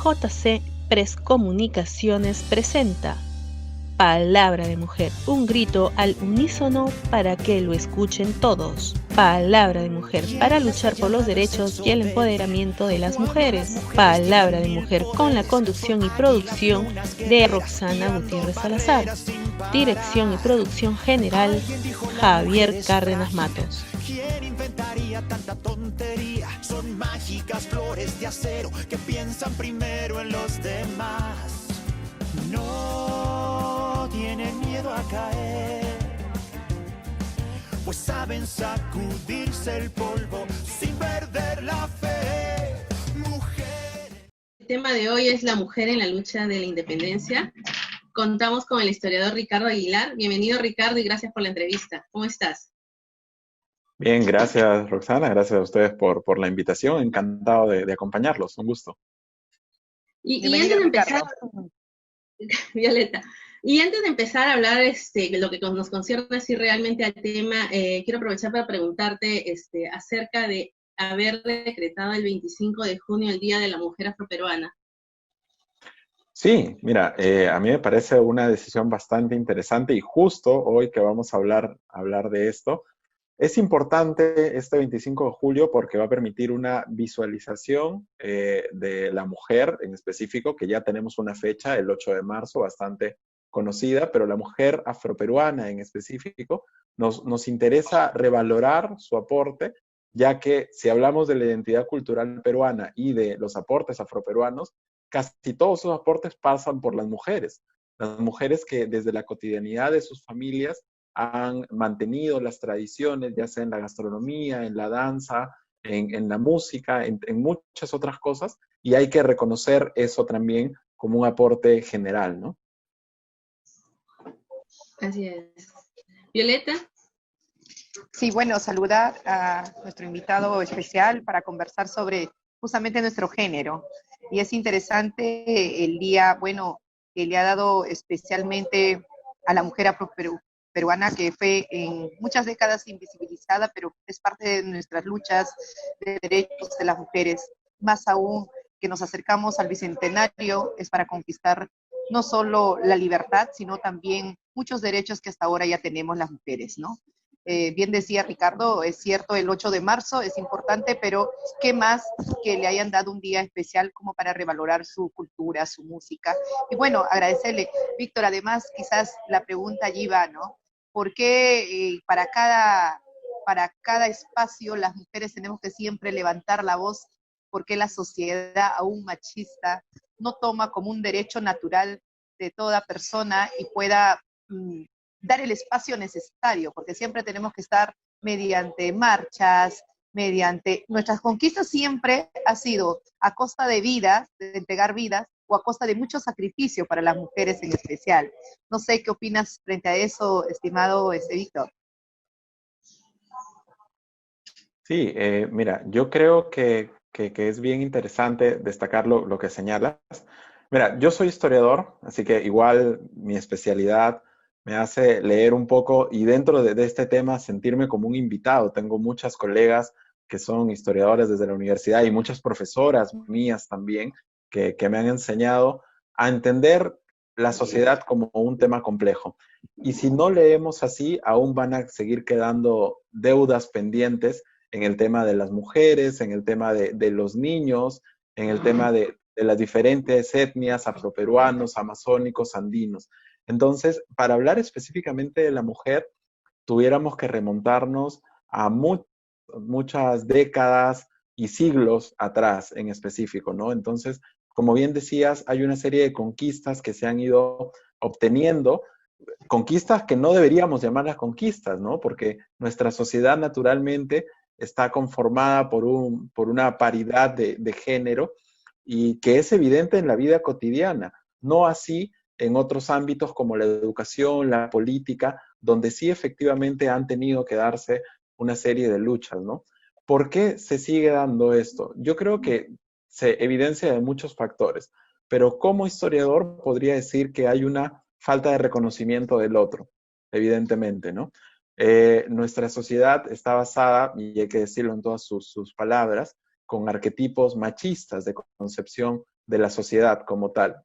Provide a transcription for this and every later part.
JC Press Comunicaciones presenta Palabra de Mujer, un grito al unísono para que lo escuchen todos. Palabra de Mujer, para luchar por los derechos y el empoderamiento de las mujeres. Palabra de Mujer, con la conducción y producción de Roxana Gutiérrez Salazar. Dirección y producción general, Javier Cárdenas Matos. ¿Quién inventaría tanta tontería? Son mágicas flores de acero que piensan primero en los demás. No tienen miedo a caer, pues saben sacudirse el polvo sin perder la fe. Mujer. El tema de hoy es la mujer en la lucha de la independencia. Contamos con el historiador Ricardo Aguilar. Bienvenido, Ricardo, y gracias por la entrevista. ¿Cómo estás? Bien, gracias Roxana, gracias a ustedes por la invitación, encantado de acompañarlos, un gusto. Y antes de empezar, Violeta, y antes de empezar a hablar lo que nos concierne así realmente al tema, quiero aprovechar para preguntarte acerca de haber decretado el 25 de junio el Día de la Mujer Afroperuana. Sí, mira, a mí me parece una decisión bastante interesante y justo hoy que vamos a hablar de esto, es importante este 25 de julio porque va a permitir una visualización de la mujer en específico, que ya tenemos una fecha, el 8 de marzo, bastante conocida, pero la mujer afroperuana en específico, nos interesa revalorar su aporte, ya que si hablamos de la identidad cultural peruana y de los aportes afroperuanos, casi todos esos aportes pasan por las mujeres que desde la cotidianidad de sus familias han mantenido las tradiciones, ya sea en la gastronomía, en la danza, en la música, en muchas otras cosas, y hay que reconocer eso también como un aporte general, ¿no? Así es. Violeta. Sí, bueno, saludar a nuestro invitado especial para conversar sobre justamente nuestro género. Y es interesante el día, bueno, que le ha dado especialmente a la mujer afroperuana, que fue en muchas décadas invisibilizada, pero es parte de nuestras luchas de derechos de las mujeres. Más aún que nos acercamos al bicentenario, es para conquistar no solo la libertad, sino también muchos derechos que hasta ahora ya tenemos las mujeres, ¿no? Bien decía Ricardo, es cierto, el 8 de marzo es importante, pero ¿qué más que le hayan dado un día especial como para revalorar su cultura, su música? Y bueno, agradecerle. Víctor, además, quizás la pregunta allí va, ¿no? ¿Por qué para cada espacio las mujeres tenemos que siempre levantar la voz? ¿Por qué la sociedad aún machista no toma como un derecho natural de toda persona y pueda dar el espacio necesario? Porque siempre tenemos que estar mediante marchas, mediante nuestras conquistas siempre ha sido a costa de vidas, de entregar vidas, o a costa de mucho sacrificio para las mujeres en especial. No sé qué opinas frente a eso, estimado Víctor. Sí, mira, yo creo que es bien interesante destacar lo que señalas. Mira, yo soy historiador, así que igual mi especialidad me hace leer un poco y dentro de este tema sentirme como un invitado. Tengo muchas colegas que son historiadores desde la universidad y muchas profesoras mías también que me han enseñado a entender la sociedad como un tema complejo. Y si no leemos así, aún van a seguir quedando deudas pendientes en el tema de las mujeres, en el tema de los niños, en el tema de las diferentes etnias, afroperuanos, amazónicos, andinos. Entonces, para hablar específicamente de la mujer, tuviéramos que remontarnos a muchas décadas y siglos atrás en específico, ¿no? Entonces, como bien decías, hay una serie de conquistas que se han ido obteniendo, conquistas que no deberíamos llamarlas conquistas, ¿no? Porque nuestra sociedad naturalmente está conformada por una paridad de género y que es evidente en la vida cotidiana, no así en otros ámbitos como la educación, la política, donde sí efectivamente han tenido que darse una serie de luchas, ¿no? ¿Por qué se sigue dando esto? Yo creo que se evidencia de muchos factores, pero como historiador podría decir que hay una falta de reconocimiento del otro, evidentemente, ¿no? Nuestra sociedad está basada, y hay que decirlo en todas sus palabras, con arquetipos machistas de concepción de la sociedad como tal.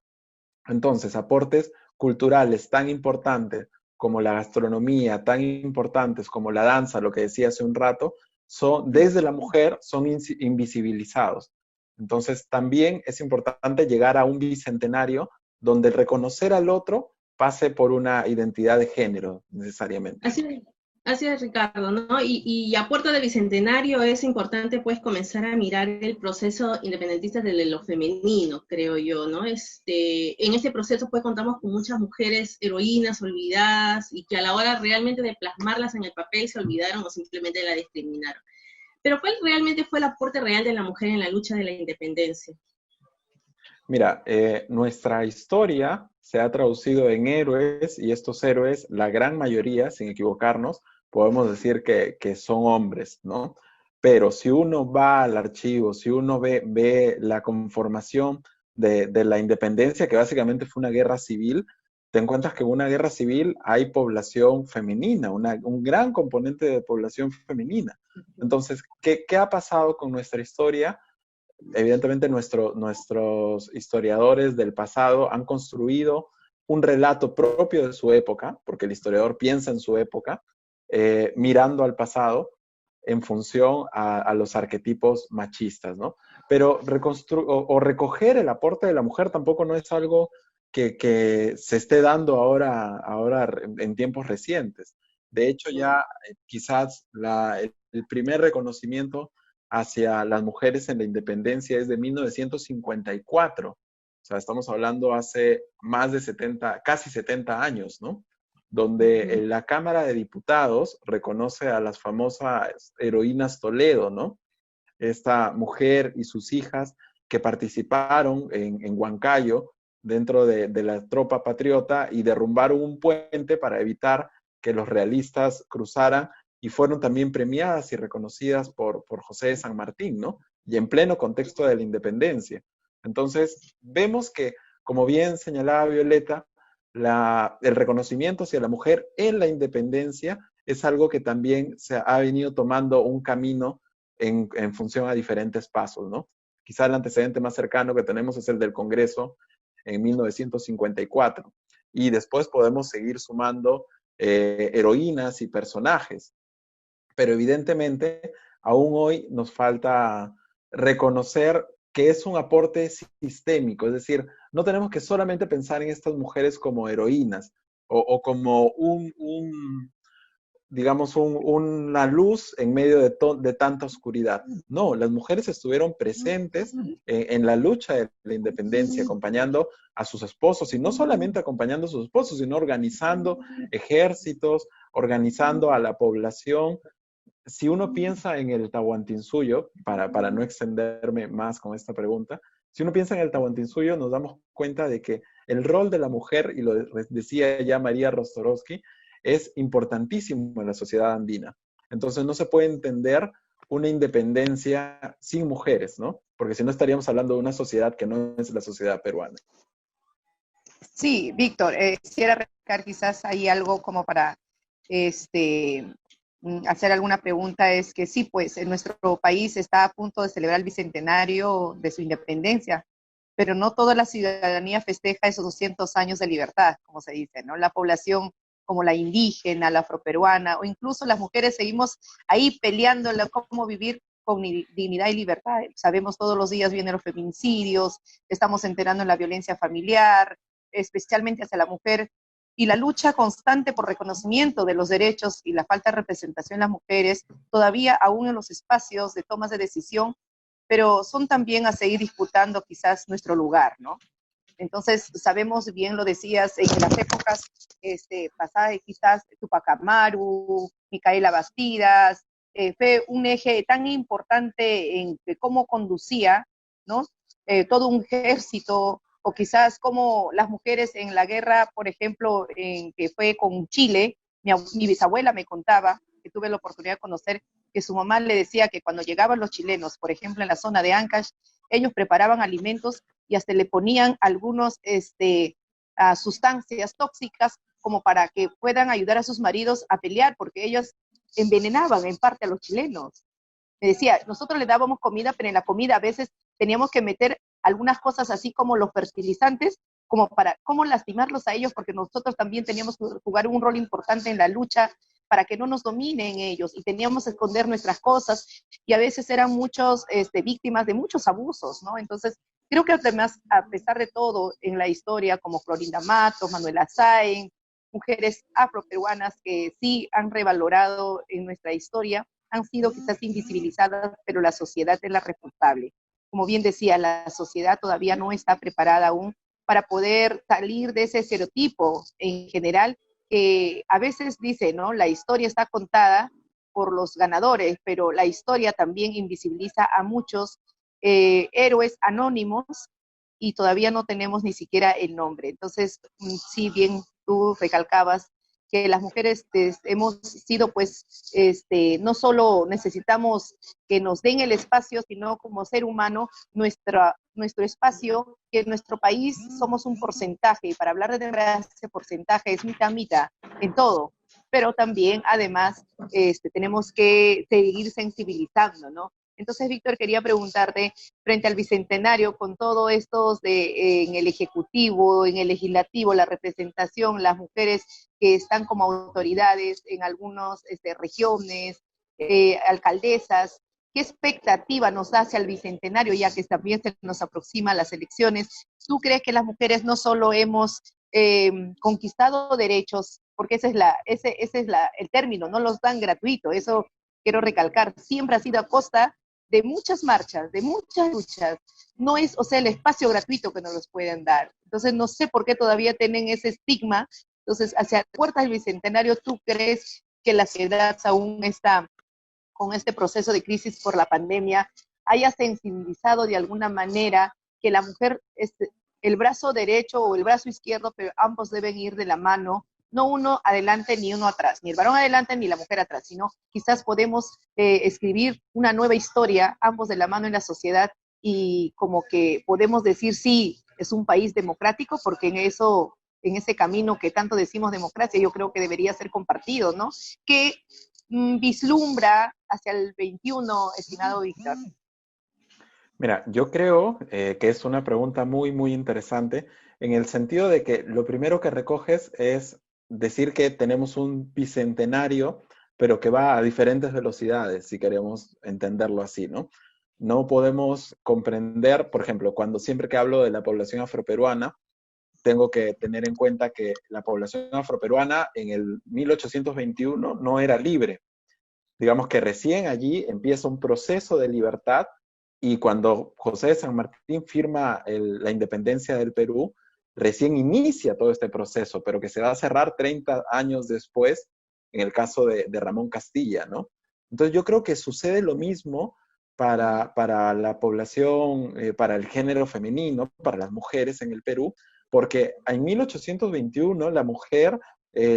Entonces, aportes culturales tan importantes como la gastronomía, tan importantes como la danza, lo que decía hace un rato, son, desde la mujer son invisibilizados. Entonces, también es importante llegar a un bicentenario donde reconocer al otro pase por una identidad de género, necesariamente. Así es, Ricardo, ¿no? Y a puerta de Bicentenario es importante, pues, comenzar a mirar el proceso independentista de lo femenino, creo yo, ¿no? En este proceso, pues, contamos con muchas mujeres heroínas olvidadas y que a la hora realmente de plasmarlas en el papel se olvidaron o simplemente la discriminaron. Pero ¿cuál realmente fue el aporte real de la mujer en la lucha de la independencia? Mira, nuestra historia se ha traducido en héroes y estos héroes, la gran mayoría, sin equivocarnos, podemos decir que son hombres, ¿no? Pero si uno va al archivo, si uno ve la conformación de la independencia, que básicamente fue una guerra civil, te encuentras que en una guerra civil hay población femenina, un gran componente de población femenina. Entonces, ¿qué ha pasado con nuestra historia? Evidentemente nuestros historiadores del pasado han construido un relato propio de su época, porque el historiador piensa en su época, mirando al pasado en función a los arquetipos machistas, ¿no? Pero recoger el aporte de la mujer tampoco no es algo que se esté dando ahora en tiempos recientes. De hecho, ya quizás el primer reconocimiento hacia las mujeres en la independencia es de 1954. O sea, estamos hablando hace más de 70, casi 70 años, ¿no? Donde la Cámara de Diputados reconoce a las famosas heroínas Toledo, ¿no? Esta mujer y sus hijas que participaron en Huancayo dentro de la tropa patriota y derrumbaron un puente para evitar que los realistas cruzaran y fueron también premiadas y reconocidas por José de San Martín, ¿no? Y en pleno contexto de la independencia. Entonces, vemos que, como bien señalaba Violeta, el reconocimiento hacia la mujer en la independencia es algo que también se ha venido tomando un camino en función a diferentes pasos, ¿no? Quizá el antecedente más cercano que tenemos es el del Congreso en 1954. Y después podemos seguir sumando heroínas y personajes. Pero evidentemente, aún hoy nos falta reconocer que es un aporte sistémico, es decir, no tenemos que solamente pensar en estas mujeres como heroínas o como digamos, una luz en medio de tanta oscuridad. No, las mujeres estuvieron presentes en la lucha de la independencia, acompañando a sus esposos, y no solamente acompañando a sus esposos, sino organizando ejércitos, organizando a la población. Si uno piensa en el Tahuantinsuyo, para no extenderme más con esta pregunta, si uno piensa en el Tahuantinsuyo, nos damos cuenta de que el rol de la mujer, y lo decía ya María Rostorowski, es importantísimo en la sociedad andina. Entonces no se puede entender una independencia sin mujeres, ¿no? Porque si no estaríamos hablando de una sociedad que no es la sociedad peruana. Sí, Víctor, quisiera recalcar quizás ahí algo como para hacer alguna pregunta, es que sí, pues en nuestro país está a punto de celebrar el bicentenario de su independencia, pero no toda la ciudadanía festeja esos 200 años de libertad, como se dice, ¿no? La población como la indígena, la afroperuana, o incluso las mujeres seguimos ahí peleando cómo vivir con dignidad y libertad. Sabemos todos los días vienen los feminicidios, estamos enterando en la violencia familiar, especialmente hacia la mujer, y la lucha constante por reconocimiento de los derechos y la falta de representación de las mujeres, todavía aún en los espacios de tomas de decisión, pero son también a seguir disputando quizás nuestro lugar, ¿no? Entonces, sabemos, bien lo decías, en las épocas pasadas, quizás Tupac Amaru, Micaela Bastidas, fue un eje tan importante en cómo conducía, ¿no? Todo un ejército, o quizás como las mujeres en la guerra, por ejemplo, en que fue con Chile, mi bisabuela me contaba, que tuve la oportunidad de conocer, que su mamá le decía que cuando llegaban los chilenos, por ejemplo, en la zona de Ancash, ellos preparaban alimentos y hasta le ponían algunos sustancias tóxicas como para que puedan ayudar a sus maridos a pelear, porque ellos envenenaban en parte a los chilenos. Me decía, nosotros le dábamos comida, pero en la comida a veces teníamos que meter algunas cosas así como los fertilizantes, como para cómo lastimarlos a ellos, porque nosotros también teníamos que jugar un rol importante en la lucha para que no nos dominen ellos, y teníamos que esconder nuestras cosas, y a veces eran muchos víctimas de muchos abusos, ¿no? Entonces, creo que además, a pesar de todo, en la historia, como Florinda Matos, Manuela Sáenz, mujeres afroperuanas que sí han revalorado en nuestra historia, han sido quizás invisibilizadas, pero la sociedad es la responsable. Como bien decía, la sociedad todavía no está preparada aún para poder salir de ese estereotipo en general, que a veces dice, ¿no? La historia está contada por los ganadores, pero la historia también invisibiliza a muchos héroes anónimos y todavía no tenemos ni siquiera el nombre. Entonces, sí, bien tú recalcabas que las mujeres hemos sido, pues, no solo necesitamos que nos den el espacio, sino como ser humano, nuestro espacio, que en nuestro país somos un porcentaje, y para hablar de ese porcentaje es mitad en todo, pero también, además, tenemos que seguir sensibilizando, ¿no? Entonces, Víctor, quería preguntarte, frente al Bicentenario, con todo esto en el Ejecutivo, en el Legislativo, la representación, las mujeres que están como autoridades en algunas regiones, alcaldesas, ¿qué expectativa nos hace al Bicentenario, ya que también se nos aproximan las elecciones? ¿Tú crees que las mujeres no solo hemos conquistado derechos, porque ese es el término, no los dan gratuito, eso quiero recalcar, siempre ha sido a costa de muchas marchas, de muchas luchas, no es, o sea, el espacio gratuito que nos los pueden dar. Entonces, no sé por qué todavía tienen ese estigma. Entonces, hacia puertas del Bicentenario, ¿tú crees que la sociedad aún está con este proceso de crisis por la pandemia, haya sensibilizado de alguna manera que la mujer, el brazo derecho o el brazo izquierdo, pero ambos deben ir de la mano, no uno adelante ni uno atrás, ni el varón adelante ni la mujer atrás, sino quizás podemos escribir una nueva historia, ambos de la mano en la sociedad, y como que podemos decir, sí, es un país democrático, porque en ese camino que tanto decimos democracia, yo creo que debería ser compartido, ¿no? Que vislumbra hacia el 21, estimado Víctor? Mira, yo creo que es una pregunta muy, muy interesante en el sentido de que lo primero que recoges es decir que tenemos un bicentenario, pero que va a diferentes velocidades, si queremos entenderlo así, ¿no? No podemos comprender, por ejemplo, cuando siempre que hablo de la población afroperuana, tengo que tener en cuenta que la población afroperuana en el 1821 no era libre. Digamos que recién allí empieza un proceso de libertad, y cuando José de San Martín firma la independencia del Perú, recién inicia todo este proceso, pero que se va a cerrar 30 años después, en el caso de Ramón Castilla, ¿no? Entonces yo creo que sucede lo mismo para la población, para el género femenino, para las mujeres en el Perú, porque en 1821 la mujer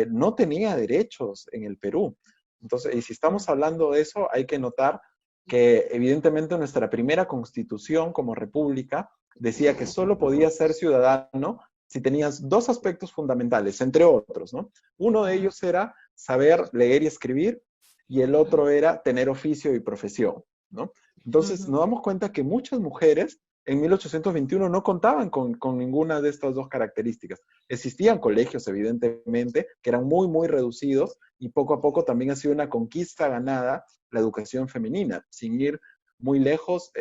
no tenía derechos en el Perú. Entonces, y si estamos hablando de eso, hay que notar que evidentemente nuestra primera constitución como república decía que solo podías ser ciudadano si tenías dos aspectos fundamentales, entre otros, ¿no? Uno de ellos era saber leer y escribir, y el otro era tener oficio y profesión, ¿no? Entonces nos damos cuenta que muchas mujeres en 1821 no contaban con ninguna de estas dos características. Existían colegios, evidentemente, que eran muy, muy reducidos, y poco a poco también ha sido una conquista ganada la educación femenina. Sin ir muy lejos,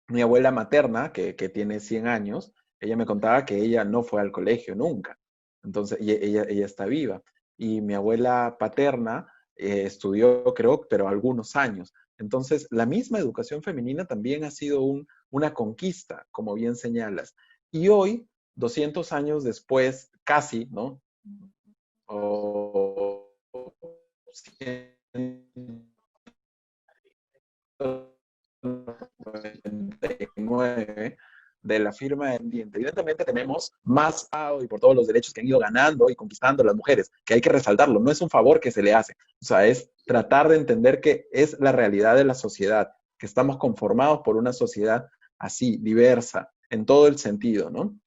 mi abuela materna, que tiene 100 años, ella me contaba que ella no fue al colegio nunca. Entonces, y ella está viva. Y mi abuela paterna estudió, creo, pero algunos años. Entonces, la misma educación femenina también ha sido una conquista, como bien señalas. Y hoy, 200 años después, casi, ¿no? O 199 de la firma del ambiente. Evidentemente tenemos más y por todos los derechos que han ido ganando y conquistando las mujeres, que hay que resaltarlo, no es un favor que se le hace, o sea, es tratar de entender que es la realidad de la sociedad, que estamos conformados por una sociedad así, diversa, en todo el sentido, ¿no?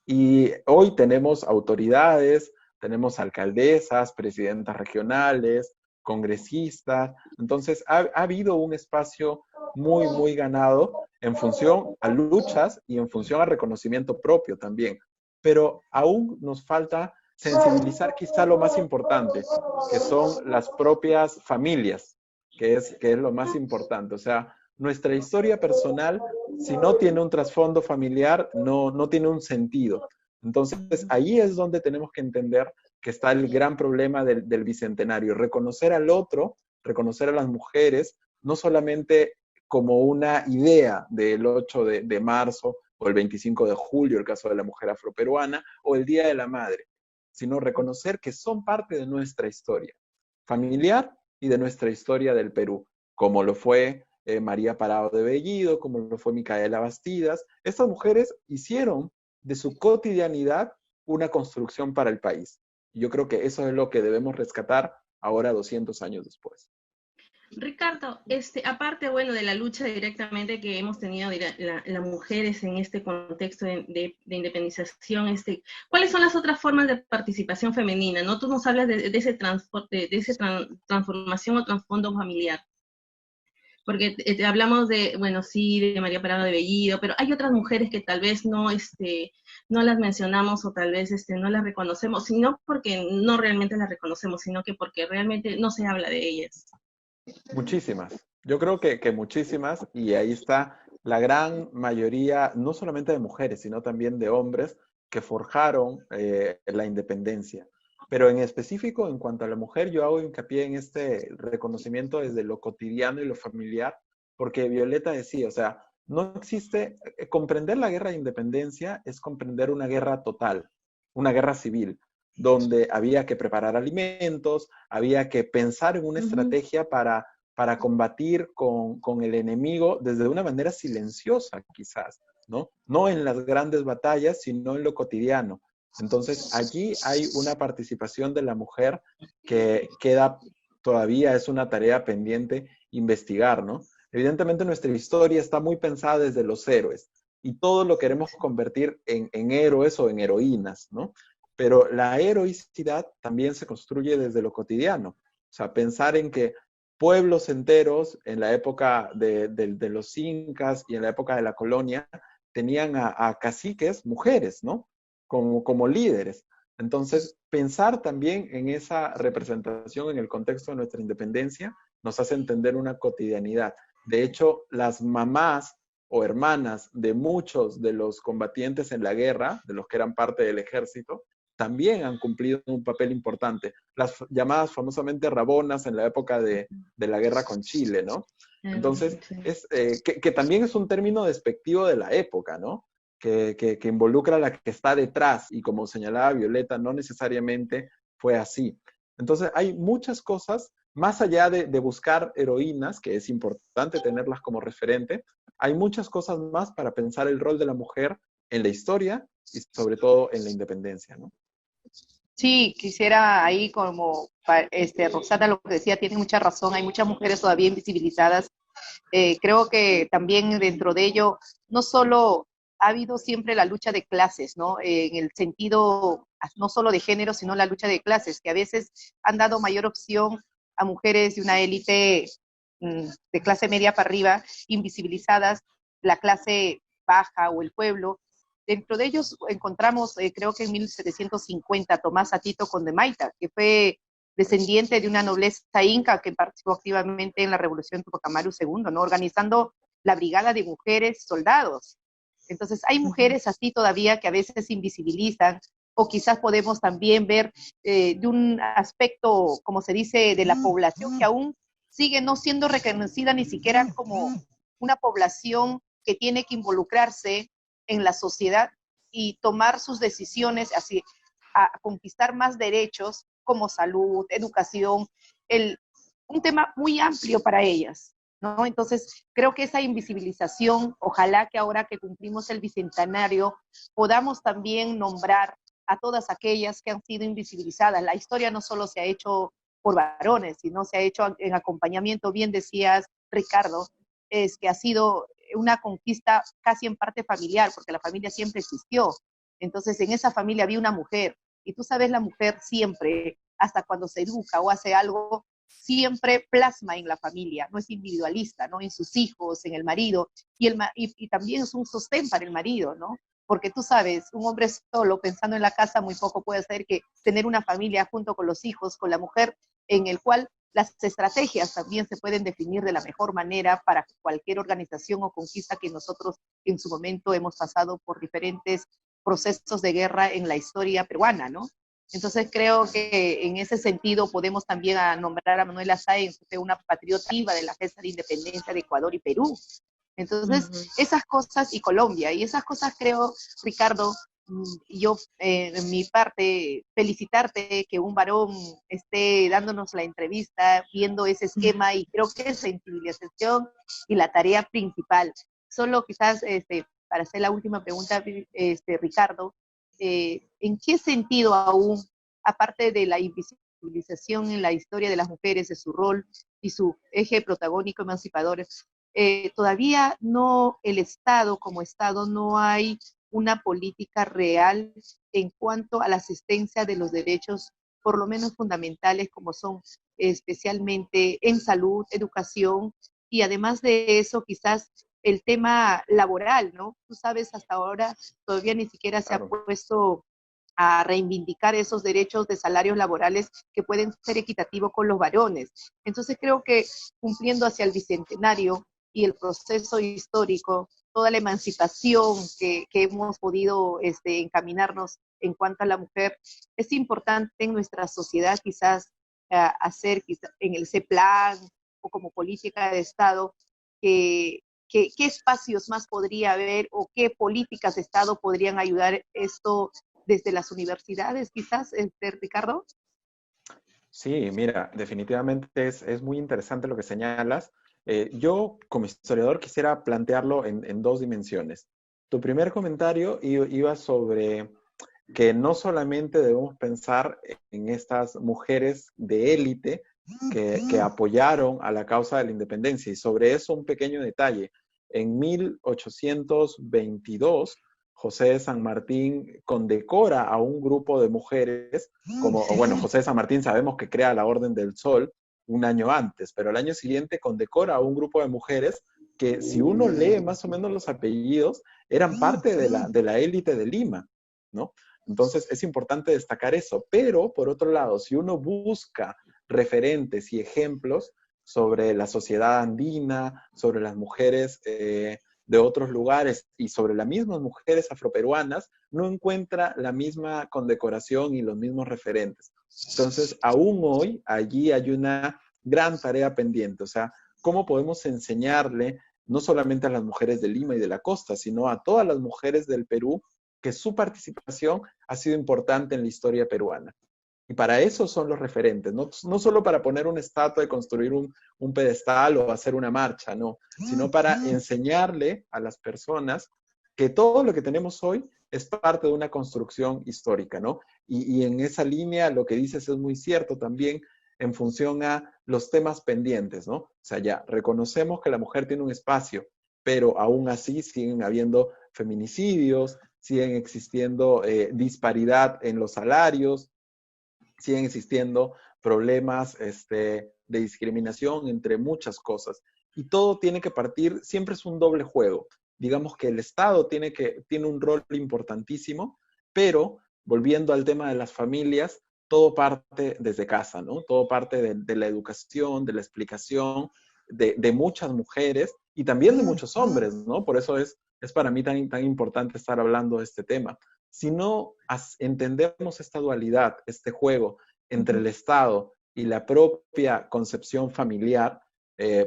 Y hoy tenemos autoridades, tenemos alcaldesas, presidentas regionales, congresistas. Entonces, ha habido un espacio muy, muy ganado en función a luchas y en función al reconocimiento propio también. Pero aún nos falta sensibilizar quizá lo más importante, que son las propias familias, que es lo más importante. O sea, nuestra historia personal, si no tiene un trasfondo familiar, no tiene un sentido. Entonces, ahí es donde tenemos que entender que está el gran problema del bicentenario, reconocer al otro, reconocer a las mujeres, no solamente como una idea del 8 de marzo o el 25 de julio, el caso de la mujer afroperuana, o el Día de la Madre, sino reconocer que son parte de nuestra historia familiar y de nuestra historia del Perú, como lo fue María Parado de Bellido, como lo fue Micaela Bastidas. Estas mujeres hicieron de su cotidianidad una construcción para el país. Y yo creo que eso es lo que debemos rescatar ahora 200 años después. Ricardo, aparte, bueno, de la lucha directamente que hemos tenido las mujeres en este contexto de independización, ¿cuáles son las otras formas de participación femenina? ¿No? Tú nos hablas de ese transporte, de esa transformación o trasfondo familiar. Porque hablamos de, bueno, sí, de María Parado de Bellido, pero hay otras mujeres que tal vez no las mencionamos o tal vez no las reconocemos, sino porque no realmente las reconocemos, sino que porque realmente no se habla de ellas. Muchísimas. Yo creo que muchísimas, y ahí está la gran mayoría, no solamente de mujeres, sino también de hombres que forjaron la independencia. Pero en específico, en cuanto a la mujer, yo hago hincapié en este reconocimiento desde lo cotidiano y lo familiar, porque Violeta decía, o sea, no existe, comprender la guerra de independencia es comprender una guerra total, una guerra civil, donde había que preparar alimentos, había que pensar en una estrategia para combatir con el enemigo desde una manera silenciosa, quizás, ¿no? No en las grandes batallas, sino en lo cotidiano. Entonces, allí hay una participación de la mujer que queda todavía, es una tarea pendiente investigar, ¿no? Evidentemente nuestra historia está muy pensada desde los héroes y todo lo queremos convertir en héroes o en heroínas, ¿no? Pero la heroicidad también se construye desde lo cotidiano. O sea, pensar en que pueblos enteros en la época de los incas y en la época de la colonia tenían a caciques, mujeres, ¿no? Como líderes. Entonces, pensar también en esa representación en el contexto de nuestra independencia nos hace entender una cotidianidad. De hecho, las mamás o hermanas de muchos de los combatientes en la guerra, de los que eran parte del ejército, también han cumplido un papel importante. Las llamadas famosamente rabonas en la época de la guerra con Chile, ¿no? Entonces, que también es un término despectivo de la época, ¿no? Que involucra a la que está detrás, y como señalaba Violeta, no necesariamente fue así. Entonces, hay muchas cosas, más allá de buscar heroínas, que es importante tenerlas como referente, hay muchas cosas más para pensar el rol de la mujer en la historia y sobre todo en la independencia, ¿no? Sí, quisiera ahí como Roxana lo que decía, tiene mucha razón, hay muchas mujeres todavía invisibilizadas. Creo que también dentro de ello, no solo ha habido siempre la lucha de clases, ¿no? En el sentido no solo de género, sino la lucha de clases, que a veces han dado mayor opción a mujeres de una élite de clase media para arriba, invisibilizadas, la clase baja o el pueblo. Dentro de ellos encontramos, creo que en 1750, Tomás Atito Condemaita, que fue descendiente de una nobleza inca que participó activamente en la revolución de Tupac Amaru II, ¿no? Organizando la brigada de mujeres soldados. Entonces, hay mujeres así todavía que a veces se invisibilizan, o quizás podemos también ver de un aspecto, como se dice, de la población que aún sigue no siendo reconocida ni siquiera como una población que tiene que involucrarse en la sociedad y tomar sus decisiones así, a conquistar más derechos como salud, educación, un tema muy amplio para ellas, ¿no? Entonces, creo que esa invisibilización, ojalá que ahora que cumplimos el bicentenario, podamos también nombrar a todas aquellas que han sido invisibilizadas. La historia no solo se ha hecho por varones, sino se ha hecho en acompañamiento, bien decías, Ricardo, es que ha sido una conquista casi en parte familiar, porque la familia siempre existió. Entonces, en esa familia había una mujer, y tú sabes, la mujer siempre, hasta cuando se educa o hace algo, siempre plasma en la familia, no es individualista, ¿no? En sus hijos, en el marido, y también es un sostén para el marido, ¿no? Porque tú sabes, un hombre solo pensando en la casa muy poco puede hacer que tener una familia junto con los hijos, con la mujer, en el cual las estrategias también se pueden definir de la mejor manera para cualquier organización o conquista que nosotros en su momento hemos pasado por diferentes procesos de guerra en la historia peruana, ¿no? Entonces creo que en ese sentido podemos también nombrar a Manuela Sáenz, una patriota viva de la gesta de independencia de Ecuador y Perú. Entonces, esas cosas, y Colombia, y esas cosas creo, Ricardo, yo en mi parte, felicitarte que un varón esté dándonos la entrevista, viendo ese esquema, y creo que es sensibilización y la tarea principal. Solo quizás, para hacer la última pregunta, Ricardo, ¿en qué sentido aún, aparte de la invisibilización en la historia de las mujeres, de su rol y su eje protagónico emancipador, todavía no, el Estado como Estado no hay una política real en cuanto a la asistencia de los derechos, por lo menos fundamentales, como son especialmente en salud, educación, y además de eso quizás el tema laboral, ¿no? Tú sabes, hasta ahora todavía ni siquiera se ha puesto a reivindicar esos derechos de salarios laborales que pueden ser equitativos con los varones. Entonces creo que cumpliendo hacia el bicentenario y el proceso histórico, toda la emancipación que hemos podido encaminarnos en cuanto a la mujer, es importante en nuestra sociedad quizás hacer en el CEPLAN o como política de Estado, qué espacios más podría haber o qué políticas de Estado podrían ayudar esto desde las universidades, quizás, Ricardo. Sí, mira, definitivamente es muy interesante lo que señalas. Yo, como historiador, quisiera plantearlo en dos dimensiones. Tu primer comentario iba sobre que no solamente debemos pensar en estas mujeres de élite que apoyaron a la causa de la independencia, y sobre eso un pequeño detalle. En 1822, José de San Martín condecora a un grupo de mujeres, bueno, José de San Martín sabemos que crea la Orden del Sol un año antes, pero el año siguiente condecora a un grupo de mujeres que, si uno lee más o menos los apellidos, eran parte de la élite de Lima, ¿no? Entonces es importante destacar eso, pero por otro lado, si uno busca referentes y ejemplos sobre la sociedad andina, sobre las mujeres de otros lugares y sobre las mismas mujeres afroperuanas, no encuentra la misma condecoración y los mismos referentes. Entonces, aún hoy, allí hay una gran tarea pendiente. O sea, ¿cómo podemos enseñarle no solamente a las mujeres de Lima y de la costa, sino a todas las mujeres del Perú que su participación ha sido importante en la historia peruana? Y para eso son los referentes, no solo para poner una estatua y construir un pedestal o hacer una marcha, no, sino para enseñarle a las personas que todo lo que tenemos hoy es parte de una construcción histórica, ¿no? Y en esa línea lo que dices es muy cierto también en función a los temas pendientes, ¿no? O sea, ya reconocemos que la mujer tiene un espacio, pero aún así siguen habiendo feminicidios, siguen existiendo disparidad en los salarios, siguen existiendo problemas de discriminación, entre muchas cosas. Y todo tiene que partir, siempre es un doble juego. Digamos que el Estado tiene un rol importantísimo, pero volviendo al tema de las familias, todo parte desde casa, ¿no? Todo parte de la educación, de la explicación, de muchas mujeres y también de muchos hombres, ¿no? Por eso es para mí tan importante estar hablando de este tema. Si no entendemos esta dualidad, este juego entre el Estado y la propia concepción familiar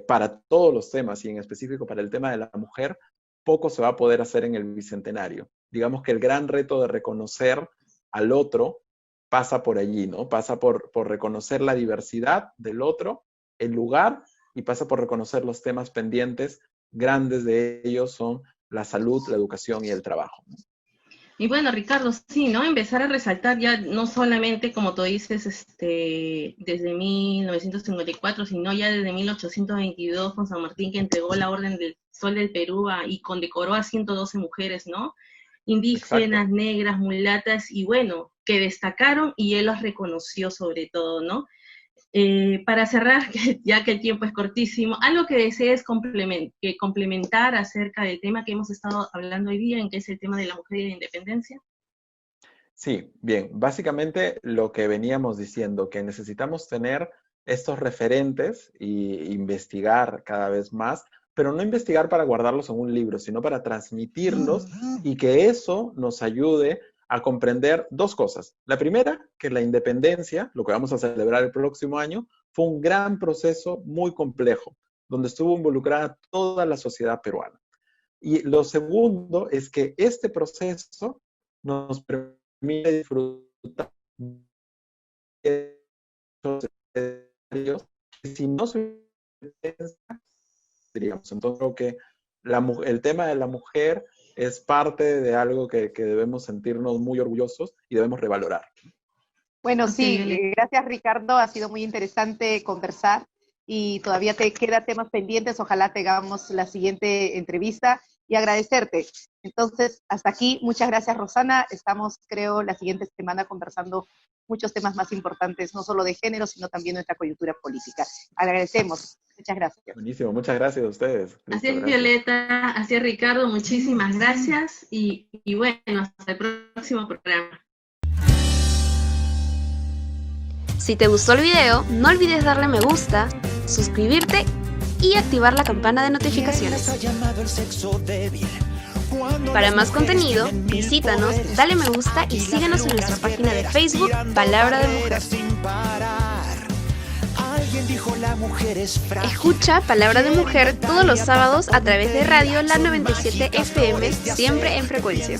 para todos los temas y en específico para el tema de la mujer, poco se va a poder hacer en el Bicentenario. Digamos que el gran reto de reconocer al otro pasa por allí, ¿no? Pasa por reconocer la diversidad del otro, el lugar, y pasa por reconocer los temas pendientes. Grandes de ellos son la salud, la educación y el trabajo. Y bueno, Ricardo, sí, ¿no? Empezar a resaltar ya no solamente, como tú dices, desde 1954, sino ya desde 1822 con San Martín, que entregó la Orden del Sol del Perú y condecoró a 112 mujeres, ¿no? Indígenas, exacto, negras, mulatas, y bueno, que destacaron y él los reconoció sobre todo, ¿no? Para cerrar, ya que el tiempo es cortísimo, algo que desees complementar acerca del tema que hemos estado hablando hoy día, en que es el tema de la mujer y la independencia. Sí, bien, básicamente lo que veníamos diciendo, que necesitamos tener estos referentes y investigar cada vez más, pero no investigar para guardarlos en un libro, sino para transmitirlos y que eso nos ayude a comprender dos cosas. La primera, que la independencia, lo que vamos a celebrar el próximo año, fue un gran proceso muy complejo, donde estuvo involucrada toda la sociedad peruana. Y lo segundo es que este proceso nos permite disfrutar de esos escenarios que si no se piensa, diríamos. Entonces creo que el tema de la mujer es parte de algo que debemos sentirnos muy orgullosos y debemos revalorar. Bueno, sí, gracias Ricardo, ha sido muy interesante conversar y todavía te quedan temas pendientes, ojalá tengamos la siguiente entrevista y agradecerte. Entonces, hasta aquí, muchas gracias Rosana, estamos creo la siguiente semana conversando muchos temas más importantes, no solo de género, sino también nuestra coyuntura política. Agradecemos, muchas gracias. Buenísimo, muchas gracias a ustedes. Listo, así es, gracias. Violeta, así es, Ricardo, muchísimas gracias y bueno, hasta el próximo programa. Si te gustó el video, no olvides darle me gusta, suscribirte y activar la campana de notificaciones. Para más contenido, visítanos, dale me gusta y síguenos en nuestra página de Facebook, Palabra de Mujer. Escucha Palabra de Mujer todos los sábados a través de Radio La 97 FM, siempre en frecuencia.